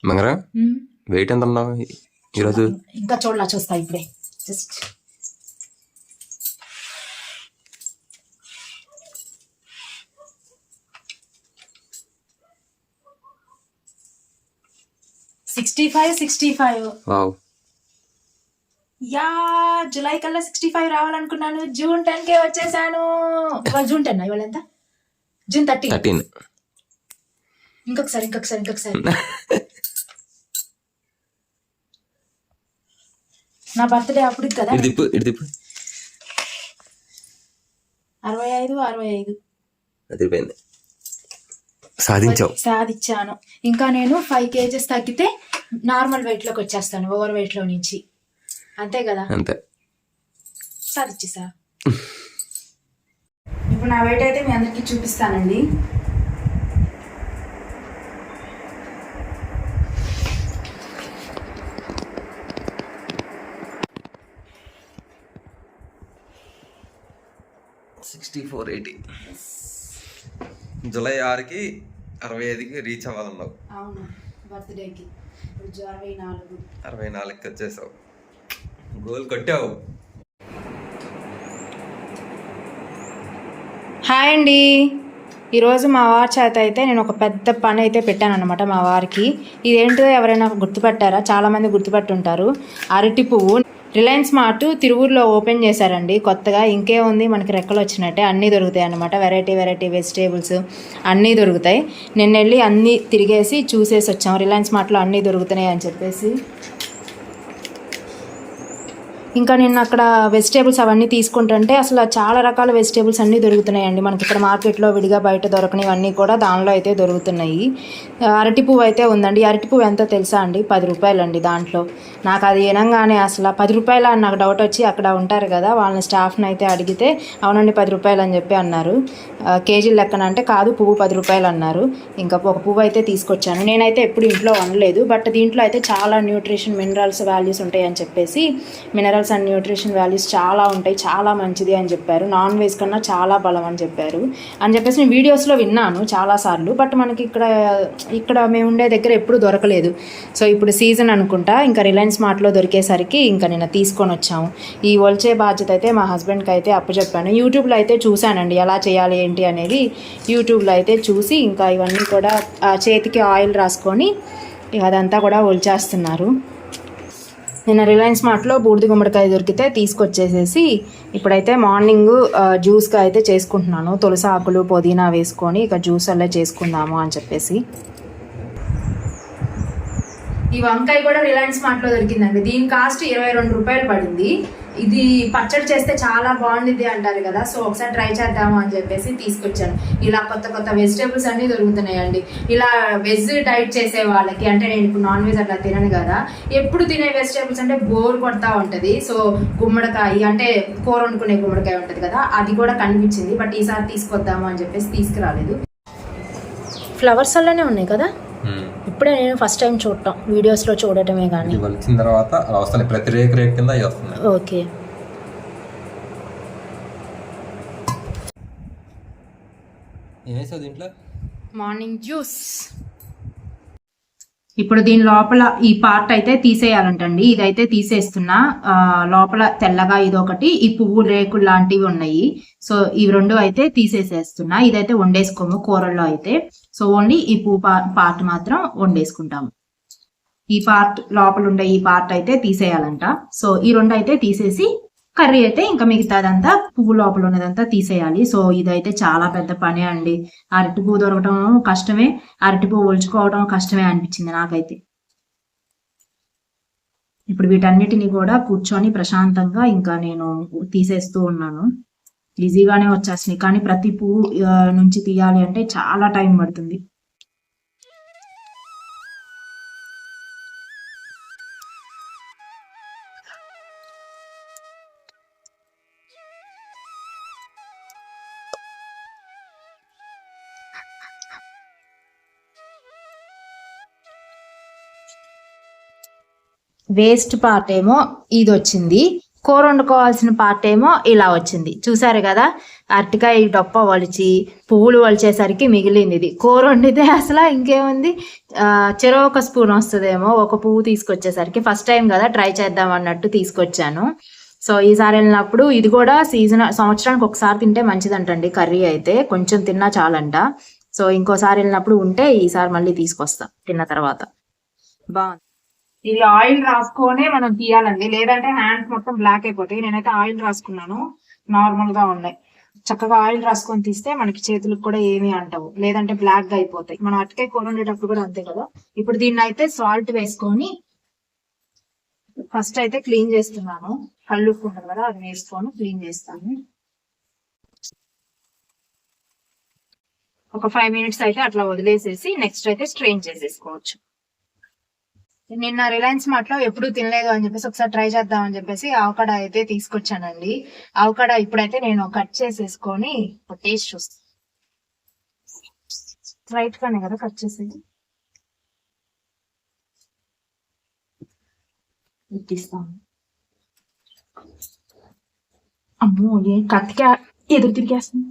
మంగరా wait ఎంత ఉన్నావు ఈరోజు? ఇంకా చూస్తా ఇప్పుడే. జస్ట్ 65. వావ్. యా, జూలై కల్లా 65 రావాలనుకున్నాను. జూన్ 10 వచ్చేసాను. జూన్ 10 ఇవాళ ఎంత? జూన్ 13. ఇంకొకసారి నా బర్త్డే అప్పుడు కదా. 65 అదిపోయింది. సాధించాను. ఇంకా నేను 5 kgs తగ్గితే నార్మల్ వెయిట్ లోకి వచ్చేస్తాను, ఓవర్ వెయిట్ లో నుంచి. అంతే కదా? అంతే. సాధించేసా. ఇప్పుడు నా వెయిట్ అయితే మీ అందరికి చూపిస్తానండి. జూలై 6కి 65కి రీచ్ అవ్వాలన్నావు. అవును, బర్త్డేకి. 64కి వచ్చేసావు. గోల్ కొట్టావు. హాయ్ అండి. ఈరోజు మా వారి చేత అయితే నేను ఒక పెద్ద పని అయితే పెట్టాను అనమాట మా వారికి. ఇదేంటో ఎవరైనా గుర్తుపట్టారా? చాలామంది గుర్తుపట్టుంటారు. అరటి పువ్వు. రిలయన్స్ మార్ట్ తిరువూరులో ఓపెన్ చేశారండి కొత్తగా. ఇంకేముంది, మనకి రెక్కలు వచ్చినట్టే అన్నీ దొరుకుతాయి అన్నమాట. వెరైటీ వెజిటేబుల్స్ అన్నీ దొరుకుతాయి. నిన్న వెళ్ళి అన్నీ తిరిగేసి చూసేసి వచ్చాం. రిలయన్స్ మార్ట్లో అన్నీ దొరుకుతున్నాయి అని చెప్పేసి. ఇంకా నేను అక్కడ వెజిటేబుల్స్ అవన్నీ తీసుకుంటుంటే అసలు చాలా రకాల వెజిటేబుల్స్ అన్నీ దొరుకుతున్నాయండి మనకి ఇక్కడ మార్కెట్లో. విడిగా బయట దొరకనివన్నీ కూడా దానిలో అయితే దొరుకుతున్నాయి. అరటి పువ్వు అయితే ఉందండి. అరటి పువ్వు ఎంతో తెలుసా అండి? 10 రూపాయలు అండి. దాంట్లో నాకు అది వినంగానే అసలు 10 రూపాయలు అని నాకు డౌట్ వచ్చి అక్కడ ఉంటారు కదా వాళ్ళని, స్టాఫ్ని అయితే అడిగితే అవునండి 10 రూపాయలు అని చెప్పి అన్నారు. కేజీల లెక్కన అంటే కాదు, పువ్వు 10 రూపాయలు అన్నారు. ఇంకా ఒక పువ్వు అయితే తీసుకొచ్చాను. నేనైతే ఎప్పుడు ఇంట్లో వండలేదు, బట్ దీంట్లో అయితే చాలా న్యూట్రిషన్ మినరల్స్ వాల్యూస్ ఉంటాయి అని చెప్పేసి, మినరల్స్ అండ్ న్యూట్రిషన్ వాల్యూస్ చాలా ఉంటాయి, చాలా మంచిది అని చెప్పారు. నాన్ వెజ్ కన్నా చాలా బలం అని చెప్పారు. నేను వీడియోస్లో విన్నాను చాలాసార్లు, బట్ మనకి ఇక్కడ మేము ఉండే దగ్గర ఎప్పుడు దొరకలేదు. సో ఇప్పుడు సీజన్ అనుకుంటా, ఇంకా రిలయన్స్ మార్ట్లో దొరికేసరికి ఇంకా నేను తీసుకొని వచ్చాము. ఈ ఒలిచే బాధ్యత అయితే మా హస్బెండ్కి అయితే అప్పచెప్పాను. యూట్యూబ్లో అయితే చూశానండి ఎలా చేయాలి ఏంటి అనేది. యూట్యూబ్లో అయితే చూసి ఇంకా ఇవన్నీ కూడా చేతికి ఆయిల్ రాసుకొని అదంతా కూడా ఒలిచేస్తున్నారు. నిన్న రిలయన్స్ మార్ట్లో బూడిద గుమ్మడికాయ దొరికితే తీసుకొచ్చేసేసి ఇప్పుడైతే మార్నింగ్ జ్యూస్గా అయితే చేసుకుంటున్నాను. తులసి ఆకులు పుదీనా వేసుకొని ఇక జ్యూస్ అలా చేసుకుందాము అని చెప్పేసి. ఈ వంకాయ కూడా రిలయన్స్ మార్ట్లో దొరికిందండి. దీని కాస్ట్ 22 రూపాయలు పడింది. ఇది పచ్చడి చేస్తే చాలా బాగుండిద్ది అంటారు కదా, సో ఒకసారి ట్రై చేద్దాము అని చెప్పేసి తీసుకొచ్చాను. ఇలా కొత్త వెజిటేబుల్స్ అన్నీ దొరుకుతున్నాయండి. ఇలా వెజ్ డైట్ చేసే వాళ్ళకి, అంటే నేను ఇప్పుడు నాన్ వెజ్ అట్లా తినను కదా, ఎప్పుడు తినే వెజిటేబుల్స్ అంటే బోర్ కొడతా ఉంటుంది. సో గుమ్మడికాయ అంటే కూర వండుకునే గుమ్మడికాయ ఉంటుంది కదా, అది కూడా కనిపించింది. బట్ ఈసారి తీసుకొద్దాము అని చెప్పేసి తీసుకురాలేదు. ఫ్లవర్స్ అలానే ఉన్నాయి కదా, ఇప్పుడే నేను ఫస్ట్ టైం చూడటం, వీడియోస్లో చూడటమే కానీ. వచ్చిన తర్వాత ప్రతి రేక్ కింద వస్తుంది. ఓకే. దీంట్లో మార్నింగ్ జ్యూస్. ఇప్పుడు దీని లోపల ఈ పార్ట్ అయితే తీసేయాలంటండి. ఇదైతే తీసేస్తున్నా. లోపల తెల్లగా ఇదొకటి, ఈ పువ్వు రేకులు లాంటివి ఉన్నాయి. సో ఇవి 2 అయితే తీసేసేస్తున్నా. ఇదైతే వండేసుకోము కూరల్లో అయితే. సో ఓన్లీ ఈ పువ్వు పార్ట్ మాత్రం వండేసుకుంటాము. ఈ పార్ట్ లోపల ఉండే ఈ పార్ట్ అయితే తీసేయాలంట. సో ఈ 2 అయితే తీసేసి కర్రీ అయితే ఇంకా మిగతాదంతా పువ్వు లోపల ఉన్నదంతా తీసేయాలి. సో ఇదైతే చాలా పెద్ద పని అండి. అరటి పువ్వు దొరకటం కష్టమే, అరటి పువ్వు ఒలుచుకోవడం కష్టమే అనిపించింది నాకైతే. ఇప్పుడు వీటన్నిటిని కూడా కూర్చొని ప్రశాంతంగా ఇంకా నేను తీసేస్తూ ఉన్నాను. ఈజీగానే వచ్చేసినాయి, కానీ ప్రతి పువ్వు నుంచి తీయాలి అంటే చాలా టైం పడుతుంది. వేస్ట్ పార్ట్ ఏమో ఇది వచ్చింది, కూర వండుకోవాల్సిన పార్ట్ ఏమో ఇలా వచ్చింది, చూసారు కదా. అరటికాయ డొప్ప వలిచి పువ్వులు వలిచేసరికి మిగిలింది ఇది. కూర వండితే అసలు ఇంకేముంది, చెరొక స్పూన్ వస్తుందేమో, ఒక పువ్వు తీసుకొచ్చేసరికి. ఫస్ట్ టైం కదా ట్రై చేద్దాం అన్నట్టు తీసుకొచ్చాను. సో ఈసారి వెళ్ళినప్పుడు ఇది కూడా సంవత్సరానికి ఒకసారి తింటే మంచిదంటండి కర్రీ అయితే, కొంచెం తిన్నా చాలంట. సో ఇంకోసారి వెళ్ళినప్పుడు ఉంటే ఈసారి మళ్ళీ తీసుకొస్తా తిన్న తర్వాత. బాగుంది. ఇది ఆయిల్ రాసుకొనే మనం తీయాలండి, లేదంటే హ్యాండ్స్ మొత్తం బ్లాక్ అయిపోతాయి. నేనైతే ఆయిల్ రాసుకున్నాను, నార్మల్ గా ఉన్నాయి. చక్కగా ఆయిల్ రాసుకొని తీస్తే మనకి చేతులకు కూడా ఏమీ అంటవు, లేదంటే బ్లాక్ గా అయిపోతాయి. మనం అటుకాయ కూర వండేటప్పుడు కూడా అంతే కదా. ఇప్పుడు దీన్ని అయితే సాల్ట్ వేసుకొని ఫస్ట్ అయితే క్లీన్ చేస్తున్నాను. కళ్ళు ఉప్పు ఉంటుంది కదా, అది వేసుకొని క్లీన్ చేస్తాను. ఒక 5 minutes అయితే అట్లా వదిలేసేసి నెక్స్ట్ అయితే స్ట్రెయిన్ చేసేసుకోవచ్చు. నిన్న రిలయన్స్ మార్ట్ లో ఎప్పుడు తినలేదు అని చెప్పేసి ఒకసారి ట్రై చేద్దాం అని చెప్పేసి ఆవకాడ అయితే తీసుకొచ్చానండి. ఆవకాడ ఇప్పుడైతే నేను కట్ చేసేసుకొని టేస్ట్ చూస్తాను. రైట్ గానే కదా కట్ చేసేది, ఇస్తాను. అమ్మో, ఏ కత్తిగా ఎదురు తిరిగేస్తుంది.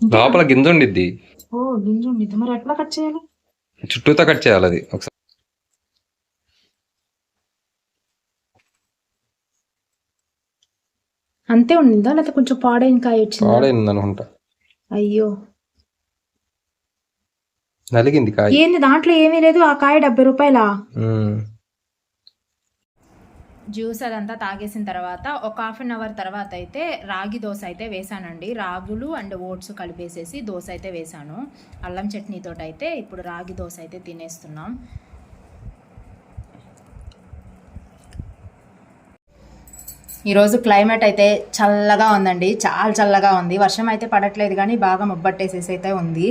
లోపల గింజ ఉండిద్ది. ఓ గింజ ఉండిద్ది, మరి ఎట్లా కట్ చేయాలి? చుట్టూతో కట్ చేయాలి అది ఒకసారి. అంతే ఉండిందా, లేకపోతే కొంచెం పాడైన కాయ వచ్చిందా? పాడైంది అనుకుంటా. అయ్యో, నలిగింది కాయ. ఏంది దాంట్లో ఏమీ లేదు, ఆ కాయ 70 రూపాయలా? జ్యూస్ అదంతా తాగేసిన తర్వాత ఒక 1/2 hour తర్వాత అయితే రాగి దోశ అయితే వేసానండి. రాగులు అండ్ ఓట్స్ కలిపేసేసి దోశ అయితే వేసాను అల్లం చట్నీతో. అయితే ఇప్పుడు రాగి దోశ అయితే తినేస్తున్నాం. ఈరోజు క్లైమేట్ అయితే చల్లగా ఉందండి, చాలా చల్లగా ఉంది. వర్షం అయితే పడట్లేదు కానీ బాగా ముబ్బట్టేసేసి అయితే ఉంది.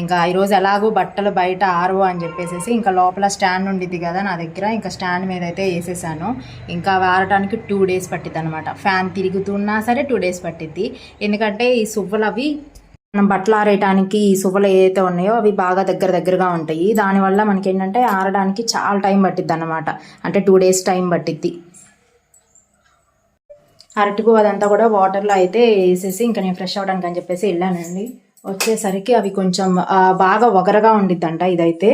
ఇంకా ఈరోజు ఎలాగో బట్టలు బయట ఆరవు అని చెప్పేసి ఇంకా లోపల స్టాండ్ ఉండిద్ది కదా నా దగ్గర, ఇంకా స్టాండ్ మీద అయితే వేసేసాను. ఇంకా ఆరడానికి 2 days పట్టిద్ది అనమాట. ఫ్యాన్ తిరుగుతున్నా సరే 2 days పట్టిద్ది. ఎందుకంటే ఈ సువ్వలు అవి మనం బట్టలు ఆరేయడానికి ఈ సువ్వలు ఏవైతే ఉన్నాయో అవి బాగా దగ్గరగా ఉంటాయి. దానివల్ల మనకి ఏంటంటే ఆరడానికి చాలా టైం పట్టిద్ది అనమాట, అంటే 2 days టైం పట్టిద్ది. అరటిపు అదంతా కూడా వాటర్లో అయితే వేసేసి ఇంకా నేను ఫ్రెష్ అవ్వడానికి అని చెప్పేసి వెళ్ళానండి. వచ్చేసరికి అవి కొంచెం బాగా ఒగరగా ఉండిద్దంట ఇదైతే.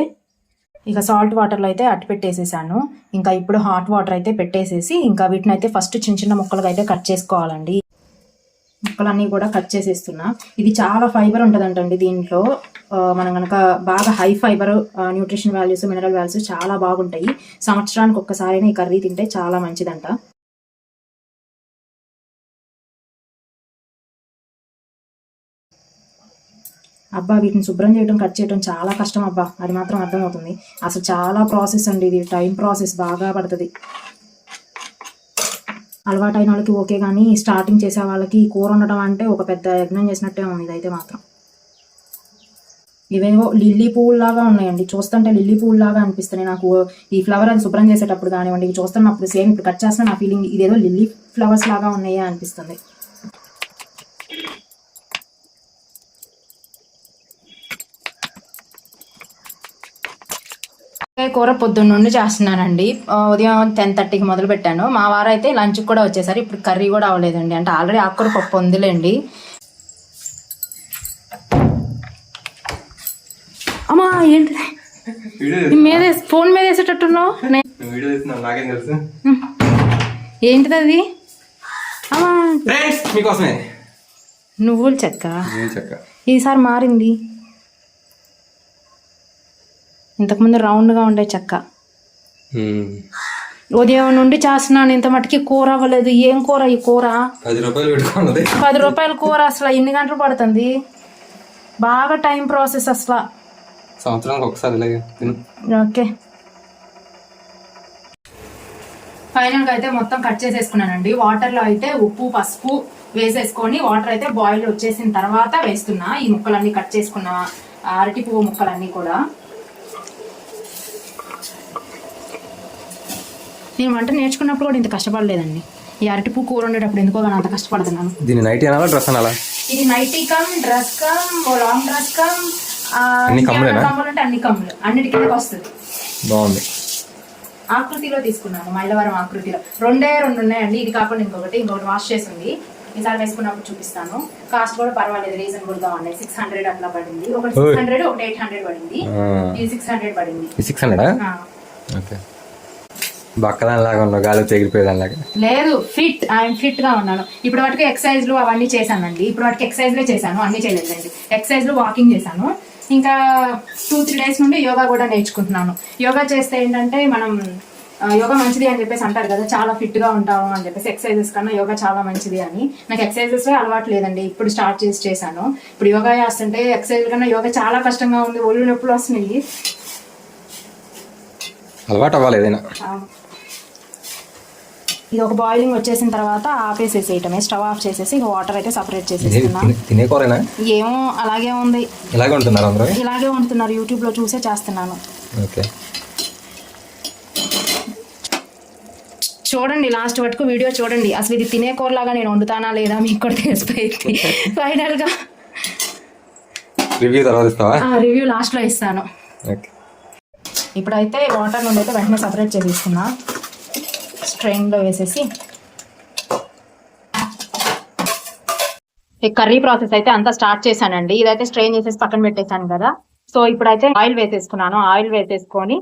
ఇక సాల్ట్ వాటర్లో అయితే అట్టు పెట్టేసేసాను. ఇంకా ఇప్పుడు హాట్ వాటర్ అయితే పెట్టేసేసి ఇంకా వీటిని అయితే ఫస్ట్ చిన్న ముక్కలుగా అయితే కట్ చేసుకోవాలండి. ముక్కలన్నీ కూడా కట్ చేసేస్తున్నా. ఇది చాలా ఫైబర్ ఉంటుందంటండి దీంట్లో. మనం కనుక బాగా high fibre, nutrition values, mineral values చాలా బాగుంటాయి. సంవత్సరానికి ఒక్కసారైనా ఈ కర్రీ తింటే చాలా మంచిదంట. అబ్బా, వీటిని శుభ్రం చేయడం, కట్ చేయడం చాలా కష్టం అబ్బా, అది మాత్రం అర్థమవుతుంది. అసలు చాలా ప్రాసెస్ అండి ఇది, టైం ప్రాసెస్ బాగా పడుతుంది. అలవాటైన వాళ్ళకి ఓకే, కానీ స్టార్టింగ్ చేసే వాళ్ళకి కూర ఉండడం అంటే ఒక పెద్ద యజ్ఞం చేసినట్టే ఉంది ఇదైతే మాత్రం. ఇవేవో లిల్లీ పువ్వులాగా ఉన్నాయండి, చూస్తుంటే లిల్లీ పువ్వులాగా అనిపిస్తున్నాయి నాకు. ఈ ఫ్లవర్ అది శుభ్రం చేసేటప్పుడు కానివ్వండి, ఇవి చూస్తున్నప్పుడు సేమ్ ఇప్పుడు కట్ చేస్తున్న నా ఫీలింగ్ ఇదేదో లిల్లీ ఫ్లవర్స్ లాగా ఉన్నాయా అనిపిస్తుంది. కూర పొద్దున్న నుండి చేస్తున్నానండి. ఉదయం 10:30కి మొదలు పెట్టాను. మా వారు అయితే లంచ్కి కూడా వచ్చేసారు. ఇప్పుడు కర్రీ కూడా అవ్వలేదండి, అంటే ఆల్రెడీ ఆకుకూర పప్పు ఉందిలేండి. అమ్మా, ఏంటి మీద ఫోన్ మీద వేసేటట్టున్నావు? ఏంటిది అది? అమ్మా, నువ్వుల చెక్క ఈసారి మారింది. ఇంతకుముందు రౌండ్గా ఉండే చెక్క. ఉదయం నుండి చేస్తున్నాను, ఇంత మటుకి కూర అవ్వలేదు. ఏం కూర ఈ కూర? 10 రూపాయల కూర అసలు ఎన్ని గంటలు పడుతుంది? బాగా టైం ప్రాసెస్ అసలు. సంవత్సరానికి ఒకసారి. ఓకే, ఫైనల్గా అయితే మొత్తం కట్ చేసేసుకున్నానండి. వాటర్లో అయితే ఉప్పు పసుపు వేసేసుకొని వాటర్ అయితే బాయిల్ వచ్చేసిన తర్వాత వేస్తున్నా ఈ ముక్కలన్నీ, కట్ చేసుకున్న అరటి పువ్వు ముక్కలన్నీ కూడా. నేను వంట నేర్చుకున్నప్పుడు కూడా ఇంత కష్టపడలేదండి. ఈ అరటిపూ కూర ఉండేటప్పుడు ఎందుకో కానీ అంత కష్టపడుతున్నాను. దీని నైటీ అనాలా, డ్రెస్ అనాలా? ఇది nighty cum, dress cum, long dress cum, కమ్ములు అంటే అన్ని కమ్ములు, అన్నిటి కిందకి వస్తుంది. బాగుంది. ఆకృతిలో తీసుకున్నాను, మైలవరం ఆకృతిలో. రెండు ఉన్నాయండి, ఇది కాకుండా ఇంకొకటి వాష్ చేసింది. ఈసారి వేసుకున్నప్పుడు చూపిస్తాను. కాస్ట్ కూడా పర్వాలేదు, రీజనబుల్ గా ఉన్నాయి. 600 అట్లా పడింది. ఒకటి 600, ఒకటి 800 పడింది. ఇది 600 పడింది. 600? ఓకే. బక్కదానిలాగా ఉన్నావు, గాలి తెగిలిపోయేదానిలాగా. లేదు, ఐఎమ్ ఫిట్ గా ఉన్నాను. ఇప్పుడు వాటికి ఎక్సర్సైజ్లు అవన్నీ చేశానండి. ఇప్పుడు వాటికి ఎక్సర్సైజ్లే చేశాను, అన్ని చేయలేదండి. ఎక్సర్సైజ్లు, వాకింగ్ చేశాను. ఇంకా 2-3 డేస్ నుండి యోగా కూడా నేర్చుకుంటున్నాను. యోగా చేస్తే ఏంటంటే మనం యోగా మంచిది అని చెప్పేసి అంటారు కదా, చాలా ఫిట్ గా ఉంటాము అని చెప్పేసి. ఎక్సర్సైజెస్ కన్నా యోగా చాలా మంచిది అని. నాకు ఎక్సర్సైజెస్ అలవాటు లేదండి, ఇప్పుడు స్టార్ట్ చేశాను. ఇప్పుడు యోగా చేస్తుంటే ఎక్సర్సైజ్ కన్నా యోగా చాలా కష్టంగా ఉంది, ఒళ్ళు నొప్పులు వస్తున్నాయి. అలవాటు అవ్వాలి ఏదైనా. ఇది ఒక బాయిలింగ్ వచ్చేసిన తర్వాత ఆపేసేసేయటమే, స్టవ్ ఆఫ్ చేసేసి వాటర్ అయితే సపరేట్ చేసేస్తున్నాను. తినే కూరేనా? ఏమో అలాగే ఉంది. ఇలాగే ఉంటున్నారు అందరూ? ఇలాగే ఉంటున్నారు, యూట్యూబ్ లో చూసే చేస్తున్నాను. ఓకే. చూడండి, లాస్ట్ వరకు వీడియో చూడండి. అసలు ఇది తినే కూరలాగా నేను వండుతానా లేదా మీకు కూడా తెలిసిపోయింది. ఫైనల్ గా రివ్యూ లాస్ట్ లో ఇస్తాను. ఇప్పుడైతే వాటర్ నుండి అయితే వెంటనే సపరేట్ చేసేసుకున్నా, స్ట్రెయిన్ లో వేసేసి. ఈ కర్రీ ప్రాసెస్ అయితే అంతా స్టార్ట్ చేశానండి. ఇదైతే స్ట్రెయిన్ చేసేసి పక్కన పెట్టేశాను కదా. సో ఇప్పుడైతే ఆయిల్ వేసేసుకున్నాను. ఆయిల్ వేసేసుకొని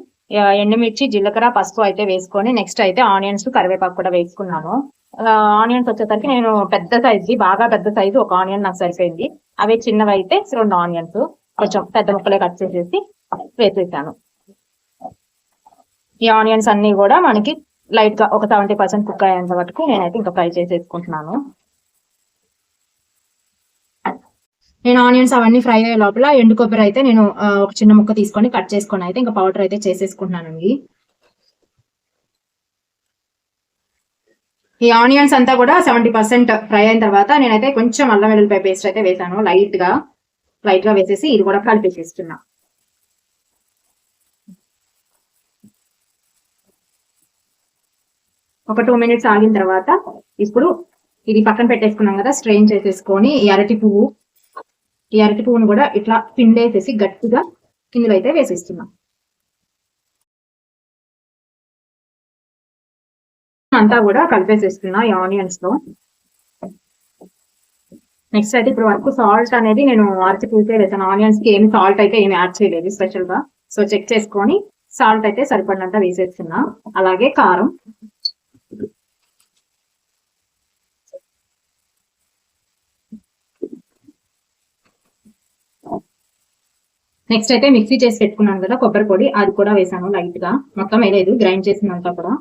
ఎండుమిర్చి, జీలకర్ర, పసుపు అయితే వేసుకొని, నెక్స్ట్ అయితే ఆనియన్స్, కరివేపాకు కూడా వేసుకున్నాను. ఆనియన్స్ వచ్చేసరికి నేను పెద్ద సైజు, బాగా పెద్ద సైజు ఒక ఆనియన్ నాకు సరిపోయింది. అవి చిన్నవి అయితే 2 ఆనియన్స్ కొంచెం పెద్ద ముక్కలే కట్ చేసేసి వేసేసాను. ఈ ఆనియన్స్ అన్ని కూడా మనకి లైట్ గా ఒక 70% కుక్ అయ్యేంత వరకు నేనైతే ఇంకా ఫ్రై చేసేసుకుంటున్నాను. నేను ఆనియన్స్ అవన్నీ ఫ్రై అయ్యే లోపల ఎండు కొబ్బరి అయితే నేను ఒక చిన్న ముక్క తీసుకొని కట్ చేసుకొని అయితే ఇంకా పౌడర్ అయితే చేసేసుకుంటున్నానండి. ఈ ఆనియన్స్ అంతా కూడా 70% ఫ్రై అయిన తర్వాత నేనైతే కొంచెం అల్లం వెల్లుల్లిపాయ పేస్ట్ అయితే వేసాను, లైట్ గా వేసేసి ఇది కూడా కలిపేసేస్తున్నా. ఒక 2 మినిట్స్ ఆగిన తర్వాత ఇప్పుడు ఇది పక్కన పెట్టేసుకున్నాం కదా, స్ట్రెయిన్ చేసేసుకొని ఈ అరటి పువ్వును కూడా ఇట్లా పిండేసేసి గట్టిగా ఇందులో అయితే వేసేస్తున్నాం. అంతా కూడా కలిపేసేస్తున్నా ఈ ఆనియన్స్ లో. నెక్స్ట్ అయితే ఇప్పుడు వరకు సాల్ట్ అనేది నేను అరటి పువ్వుకే వేసాను, ఆనియన్స్ కి ఏమి సాల్ట్ అయితే ఏమి యాడ్ చేయలేదు స్పెషల్ గా. సో చెక్ చేసుకొని సాల్ట్ అయితే సరిపడినంత వేసేస్తున్నా. అలాగే కారం, నెక్స్ట్ అయితే మిక్సీ చేసి పెట్టుకున్నాను కదా కొబ్బరి పొడి, అది కూడా వేసాను లైట్ గా, మొత్తం వేయలేదు, గ్రైండ్ చేసినంత కూడా.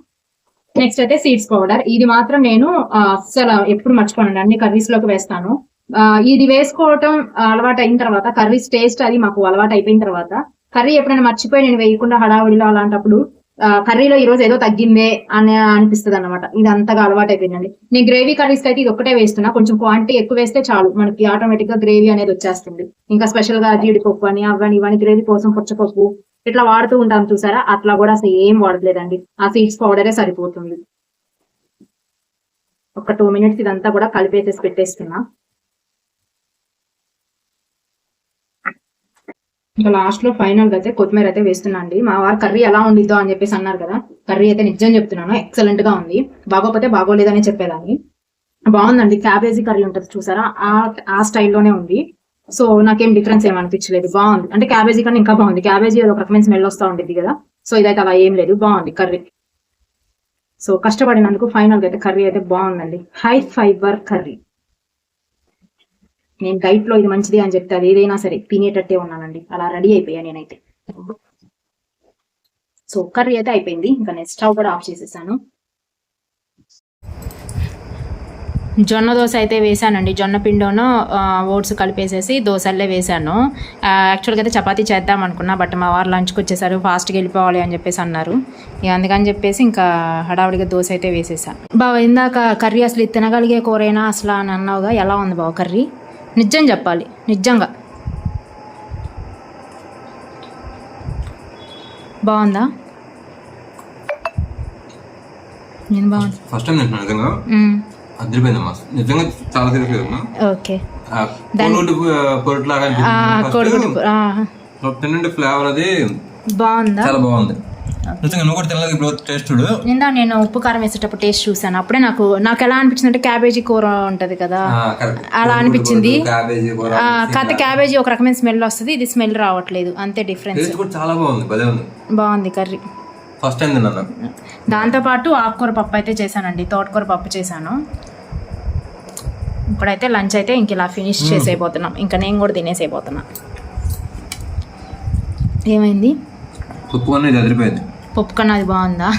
నెక్స్ట్ అయితే సీడ్స్ పౌడర్, ఇది మాత్రం నేను అస్సలు ఎప్పుడు మర్చిపోనండి, అన్ని కర్రీస్ లోకి వేస్తాను. ఇది వేసుకోవటం అలవాటు అయిన తర్వాత, కర్రీస్ టేస్ట్ అది మాకు అలవాటు అయిపోయిన తర్వాత, కర్రీ ఎప్పుడైనా మర్చిపోయి నేను వేయకుండా హడావుడిలో అలాంటప్పుడు కర్రీలో ఈ రోజు ఏదో తగ్గిందే అని అనిపిస్తుంది అన్నమాట. ఇది అంతగా అలవాటు అయిపోయిందండి. నేను గ్రేవీ కర్రీస్ అయితే ఇది ఒక్కటే వేస్తున్నా, కొంచెం క్వాంటిటీ ఎక్కువ వేస్తే చాలు, మనకి ఆటోమేటిక్ గా గ్రేవీ అనేది వచ్చేస్తుంది. ఇంకా స్పెషల్ గా జీడిపప్పు అని అవని ఇవన్నీ గ్రేవీ కోసం పుచ్చపప్పు ఇట్లా వాడుతూ ఉంటాం చూసారా, అట్లా కూడా అసలు ఏం వాడలేదండి, ఆ సీడ్స్ పౌడరే సరిపోతుంది. ఒక 2 మినిట్స్ ఇదంతా కూడా కలిపేసేసి పెట్టేస్తున్నా. ఇంకా లాస్ట్ లో ఫైనల్ గా అయితే కొత్తిమీర అయితే వేస్తున్నా అండి. మా వారు కర్రీ ఎలా ఉండిద్దో అని చెప్పేసి అన్నారు కదా, కర్రీ అయితే నిజం చెప్తున్నాను ఎక్సలెంట్ గా ఉంది, బాగోపోతే బాగోలేదని చెప్పేదాన్ని. బాగుందండి, క్యాబేజీ కర్రీ ఉంటుంది చూసారా, ఆ స్టైల్లోనే ఉంది. సో నాకేం డిఫరెన్స్ ఏం అనిపించలేదు, బాగుంది. అంటే క్యాబేజీ కన్నా ఇంకా బాగుంది, క్యాబేజీ ఒక రకమైన స్మెల్ వస్తూ ఉంటుంది కదా, సో ఇదైతే అలా ఏం లేదు, బాగుంది కర్రీ. సో కష్టపడినందుకు ఫైనల్ గా అయితే కర్రీ అయితే బాగుందండి, హై ఫైబర్ కర్రీ. నేను డైట్ లో ఇది మంచిది అని చెప్తే అది ఏదైనా సరే తినేటట్టే ఉన్నానండి, అలా రెడీ అయిపోయా నేనైతే. సో కర్రీ అయితే అయిపోయింది, ఇంకా నేను స్టవ్ కూడా ఆఫ్ చేసేసాను. జొన్న దోశ అయితే వేసానండి, జొన్న పిండిను ఓట్స్ కలిపేసేసి దోశల్లే వేసాను. యాక్చువల్గా అయితే చపాతీ చేద్దాం అనుకున్నా, బట్ మా వారు లంచ్కి వచ్చేసారు, ఫాస్ట్గా వెళ్ళిపోవాలి అని చెప్పేసి అన్నారు. ఇక అందుకని చెప్పేసి ఇంకా హడావుడిగా దోశ అయితే వేసేసాను. బావ ఇందాక కర్రీ అసలు తినగలిగే కూరైనా అసలు అని అన్నావుగా, ఎలా ఉంది బావ కర్రీ? నిజం చెప్పాలి, నిజంగా బాగుందా? నేను బాగుంది, ఫస్ట్ టైం తింటున్నాను నిజంగా, అదిరిపోయిందమ్మా నిజంగా, చాలా తిరిగి. ఓకే, పొరుట్లాగా తినండి, ఫ్లేవర్ అది బాగుందా? చాలా బాగుంది. నిజంగా నువ్వు కూడా తినలేదు ఇప్పుడు టేస్ట్ చూడు. నిందా నేను ఉప్పు కారం వేసేటప్పుడు టేస్ట్ చూసాను. అప్పుడే నాకు ఎలా అనిపించింది అంటే క్యాబేజీ కూర ఉంటది కదా అలా అనిపించింది. కాకపోతే క్యాబేజీ ఒక రకమైన స్మెల్ వస్తుంది, ఇది స్మెల్ రావట్లేదు, అంతే డిఫరెన్స్. చాలా బాగుంది, భలే ఉంది, బాగుంది కర్రీ. ఫస్ట్ టైం తిన్నాను. దాంతోపాటు ఆకుకూర పప్పు అయితే చేశానండి, తోటకూర పప్పు చేశాను. ఇప్పుడైతే లంచ్ అయితే ఇంక ఇలా ఫినిష్ చేసేయబోతున్నాం. ఇంకా నేను కూడా తినేసేయబోతున్నా. ఏమైంది? పప్పు అనేది అదిరిపోయింది. పప్పు కన్నా అది బాగుందా?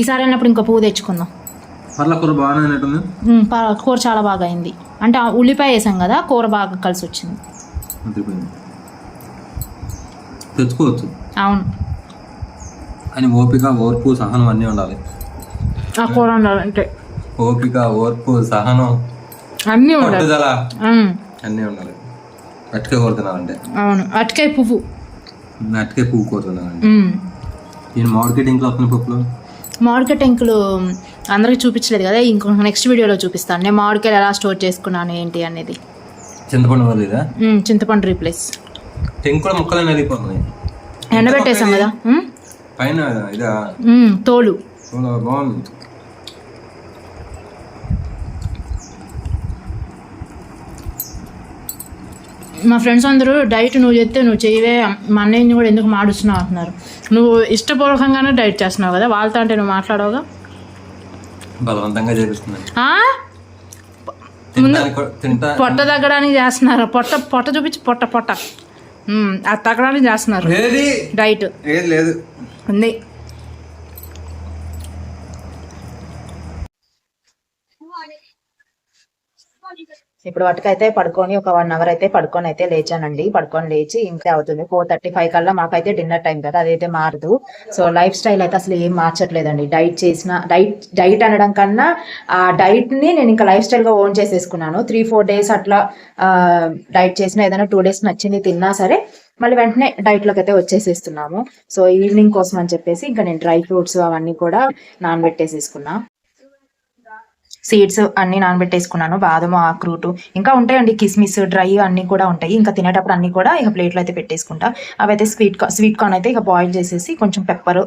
ఈసారి వెళ్ళినప్పుడు ఇంకో పువ్వు తెచ్చుకుందాం. కూర బాగానే, కూర చాలా బాగా అయింది. అంటే ఉల్లిపాయ వేసాం కదా, కూర బాగా కలిసి వచ్చింది. తెచ్చుకోవచ్చు అవును, అని ఓపిక, ఓర్పు, సహనం అన్నీ ఉండాలి. ఆ కూర ఉండాలంటే ఓపిక, ఓర్పు, సహనం అన్నీ ఉండాలి, అన్నీ ఉండాలి. అటుకాయ కూర తినాలంటే. అవును, అటుకాయ పువ్వు కూర తినాలంటే. నేను మామిడికాయ టెంకులు వస్తున్న పప్పులో మామిడికాయ టెంకులు అందరికి చూపించలేదు కదా, ఇంకో నెక్స్ట్ వీడియోలో చూపిస్తాను నేను మామిడికాయలు ఎలా స్టోర్ చేసుకున్నాను ఏంటి అనేది. చింతపండు రీప్లేస్. టెంకుల ముక్కలు వెళ్ళిపోతున్నాయి, ఎండబెట్టేసాం కదా పైన తోలు. బాగుంది. మా ఫ్రెండ్స్ అందరూ డైట్ నువ్వు చెప్తే నువ్వు చేయవే, మా అన్నయ్యని కూడా ఎందుకు మాడుస్తున్నావు అంటున్నారు. నువ్వు ఇష్టపూర్వకంగానే డైట్ చేస్తున్నావు కదా, వాళ్ళతో అంటే నువ్వు మాట్లాడవుగా. బలవంతంగా చేపిస్తున్నాను. పొట్ట తగ్గడానికి చేస్తున్నారు, పొట్ట చూపించి పొట్ట అది తగ్గడానికి చేస్తున్నారు డైట్. లేదు ఉంది. ఇప్పుడు వాటికైతే పడుకొని ఒక 1 అవర్ అయితే పడుకొని అయితే లేచానండి. పడుకొని లేచి ఇంకా అవుతుంది 4:35 కల్లా. మాకైతే డిన్నర్ టైం కదా, అదైతే మారదు. సో లైఫ్ స్టైల్ అయితే అసలు ఏం మార్చట్లేదండి. డైట్ అనడం కన్నా ఆ డైట్ని నేను ఇంకా లైఫ్ స్టైల్గా ఓన్ చేసేసుకున్నాను. 3-4 డేస్ అట్లా డైట్ చేసిన, ఏదైనా 2 డేస్ నచ్చింది తిన్నా సరే మళ్ళీ వెంటనే డైట్లోకి అయితే వచ్చేసేస్తున్నాము. సో ఈవినింగ్ కోసం అని చెప్పేసి ఇంకా నేను డ్రై ఫ్రూట్స్ అవన్నీ కూడా నానబెట్టేసేసుకున్నా. సీడ్స్ అన్ని నానబెట్టేసుకున్నాను, బాదము, ఆక్రూటు ఇంకా ఉంటాయండి, కిస్మిస్ డ్రై అన్నీ కూడా ఉంటాయి. ఇంకా తినేటప్పుడు అన్నీ కూడా ఇక ప్లేట్లో అయితే పెట్టేసుకుంటా. అవి అయితే స్వీట్ కార్న్ అయితే ఇక బాయిల్ చేసేసి కొంచెం పెప్పర్,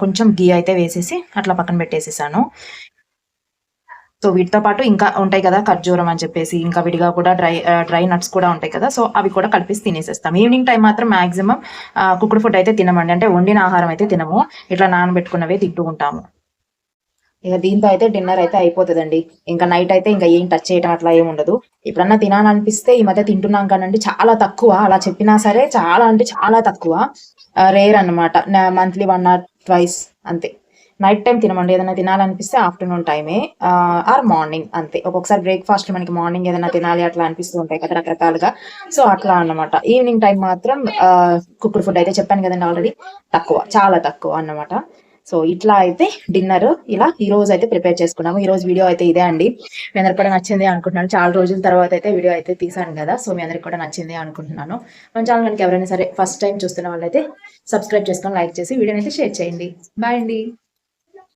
కొంచెం గీ అయితే వేసేసి అట్లా పక్కన పెట్టేసేసాను. సో వీటితో పాటు ఇంకా ఉంటాయి కదా ఖర్జూరం అని చెప్పేసి, ఇంకా విడిగా కూడా డ్రై నట్స్ కూడా ఉంటాయి కదా, సో అవి కూడా కలిపేసి తినేసేస్తాం. ఈవినింగ్ టైం మాత్రం మాక్సిమం కుక్డ్ ఫుడ్ అయితే తినమండి, అంటే వండిన ఆహారం అయితే తినము, ఇట్లా నానబెట్టుకున్నవే తింటూ ఉంటాము. ఇక దీంతో అయితే డిన్నర్ అయితే అయిపోతుందండి. ఇంకా నైట్ అయితే ఇంకా ఏం టచ్ చేయటం అట్లా ఏమి ఉండదు. ఎప్పుడన్నా తినాలనిపిస్తే ఈ మధ్య తింటున్నాం కానండి, చాలా తక్కువ. అలా చెప్పినా సరే చాలా అంటే చాలా తక్కువ, రేర్ అనమాట. మంత్లీ 1 or 2 అంతే. నైట్ టైం తినమండి, ఏదైనా తినాలనిపిస్తే ఆఫ్టర్నూన్ టైమే ఆర్ మార్నింగ్ అంతే. ఒక్కొక్కసారి బ్రేక్ఫాస్ట్ మనకి మార్నింగ్ ఏదైనా తినాలి అట్లా అనిపిస్తూ ఉంటాయి కదా రకరకాలుగా, సో అట్లా అన్నమాట. ఈవినింగ్ టైం మాత్రం కుక్డ్ ఫుడ్ అయితే చెప్పాను కదండి ఆల్రెడీ, తక్కువ, చాలా తక్కువ అన్నమాట. సో ఇట్లా అయితే డిన్నర్ ఇలా ఈ రోజు అయితే ప్రిపేర్ చేసుకున్నాము. ఈ రోజు వీడియో అయితే ఇదే అండి. మీ అందరికి కూడా నచ్చింది అనుకుంటున్నాను. చాలా రోజుల తర్వాత అయితే వీడియో అయితే తీసాను కదా, సో మీ అందరికి కూడా నచ్చింది అనుకుంటున్నాను. మన ఛానల్ కనుక ఎవరైనా సరే ఫస్ట్ టైం చూస్తున్న వాళ్ళైతే సబ్స్క్రైబ్ చేసుకొని లైక్ చేసి వీడియోని అయితే షేర్ చేయండి. బాయ్ అండి.